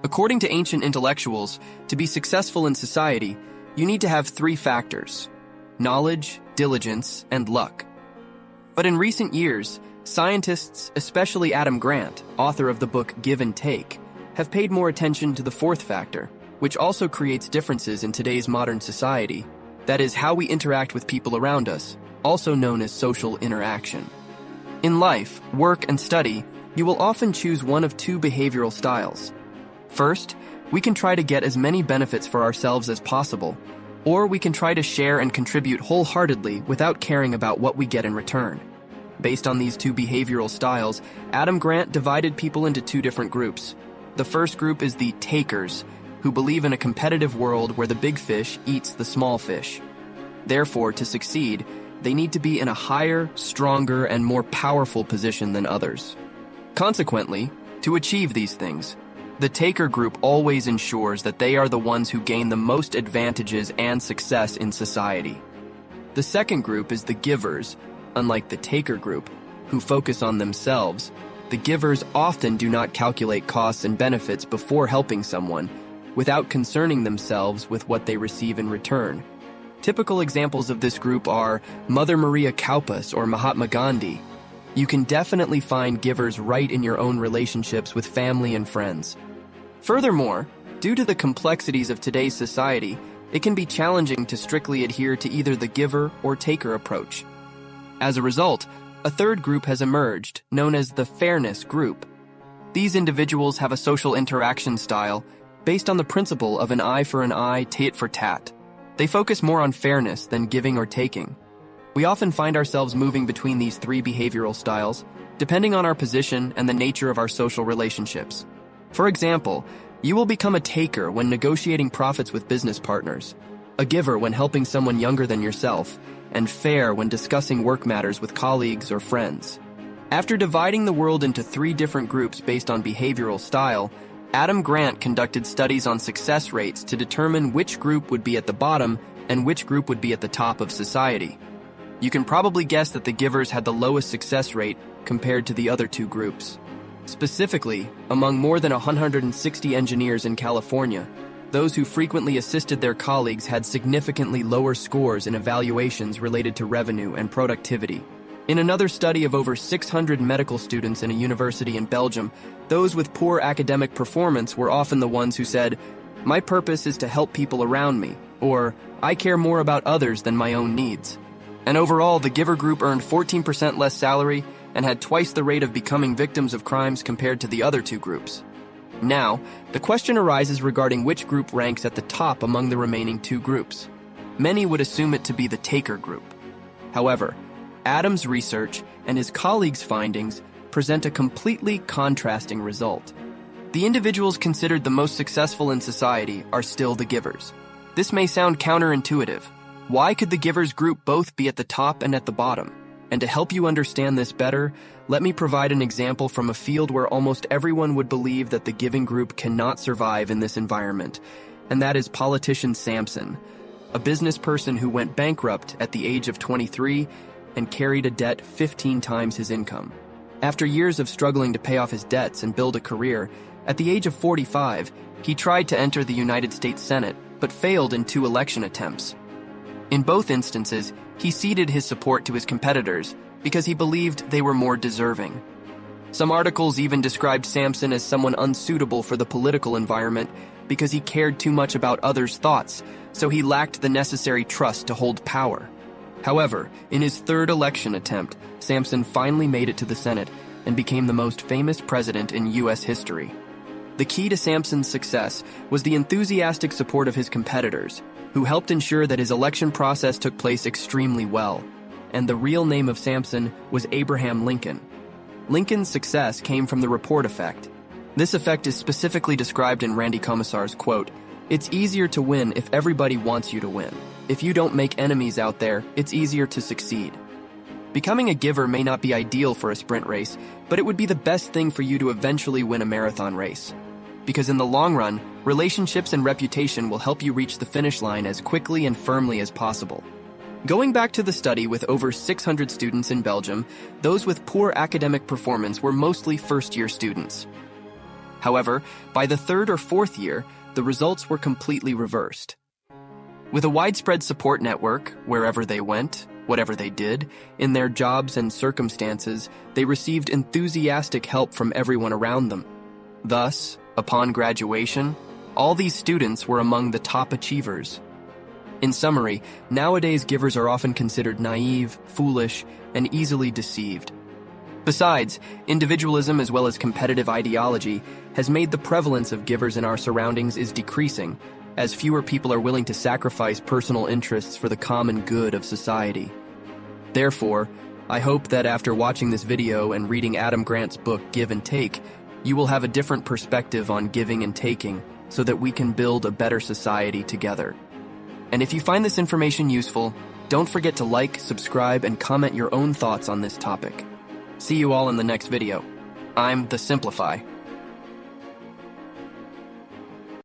According to ancient intellectuals, to be successful in society, you need to have three factors: knowledge, diligence, and luck. But in recent years, scientists, especially Adam Grant, author of the book Give and Take, have paid more attention to the fourth factor, which also creates differences in today's modern society. That is, how we interact with people around us, also known as social interaction. In life, work, and study, you will often choose one of two behavioral styles. First, we can try to get as many benefits for ourselves as possible, or we can try to share and contribute wholeheartedly without caring about what we get in return. Based on these two behavioral styles, Adam Grant divided people into two different groups. The first group is the takers, who believe in a competitive world where the big fish eats the small fish. Therefore, to succeed, they need to be in a higher, stronger, and more powerful position than others. Consequently, to achieve these things, the taker group always ensures that they are the ones who gain the most advantages and success in society. The second group is the givers. Unlike the taker group, who focus on themselves, the givers often do not calculate costs and benefits before helping someone, without concerning themselves with what they receive in return. Typical examples of this group are Mother Maria Kaupas or Mahatma Gandhi. You can definitely find givers right in your own relationships with family and friends. Furthermore, due to the complexities of today's society, it can be challenging to strictly adhere to either the giver or taker approach. As a result, a third group has emerged, known as the fairness group. These individuals have a social interaction style based on the principle of an eye for an eye, tit for tat. They focus more on fairness than giving or taking. We often find ourselves moving between these three behavioral styles, depending on our position and the nature of our social relationships. For example, you will become a taker when negotiating profits with business partners, a giver when helping someone younger than yourself, and fair when discussing work matters with colleagues or friends. After dividing the world into three different groups based on behavioral style, Adam Grant conducted studies on success rates to determine which group would be at the bottom and which group would be at the top of society. You can probably guess that the givers had the lowest success rate compared to the other two groups. Specifically, among more than 160 engineers in California, those who frequently assisted their colleagues had significantly lower scores in evaluations related to revenue and productivity. In another study of over 600 medical students in a university in Belgium, those with poor academic performance were often the ones who said, "My purpose is to help people around me," or "I care more about others than my own needs." And overall, the giver group earned 14% less salary and had twice the rate of becoming victims of crimes compared to the other two groups. Now, the question arises regarding which group ranks at the top among the remaining two groups. Many would assume it to be the taker group. However, Adam's research and his colleagues' findings present a completely contrasting result. The individuals considered the most successful in society are still the givers. This may sound counterintuitive. Why could the givers group both be at the top and at the bottom? And to help you understand this better, let me provide an example from a field where almost everyone would believe that the giving group cannot survive in this environment, and that is politician Samson, a business person who went bankrupt at the age of 23 and carried a debt 15 times his income. After years of struggling to pay off his debts and build a career, at the age of 45, he tried to enter the United States Senate, but failed in 2 election attempts. In both instances, he ceded his support to his competitors because he believed they were more deserving. Some articles even described Samson as someone unsuitable for the political environment because he cared too much about others' thoughts, so he lacked the necessary trust to hold power. However, in his 3rd election attempt, Samson finally made it to the Senate and became the most famous president in U.S. history. The key to Samson's success was the enthusiastic support of his competitors, who helped ensure that his election process took place extremely well. And the real name of Samson was Abraham Lincoln. Lincoln's success came from the report effect. This effect is specifically described in Randy Komisar's quote, "It's easier to win if everybody wants you to win. If you don't make enemies out there, it's easier to succeed." Becoming a giver may not be ideal for a sprint race, but it would be the best thing for you to eventually win a marathon race. Because in the long run, relationships and reputation will help you reach the finish line as quickly and firmly as possible. Going back to the study with over 600 students in Belgium, those with poor academic performance were mostly first-year students. However, by the third or fourth year, the results were completely reversed. With a widespread support network, wherever they went, whatever they did, in their jobs and circumstances, they received enthusiastic help from everyone around them. Thus, upon graduation, all these students were among the top achievers. In summary, nowadays givers are often considered naive, foolish, and easily deceived. Besides, individualism as well as competitive ideology has made the prevalence of givers in our surroundings is decreasing, as fewer people are willing to sacrifice personal interests for the common good of society. Therefore, I hope that after watching this video and reading Adam Grant's book Give and Take, you will have a different perspective on giving and taking so that we can build a better society together. And if you find this information useful, don't forget to like, subscribe, and comment your own thoughts on this topic. See you all in the next video. I'm The Simplify.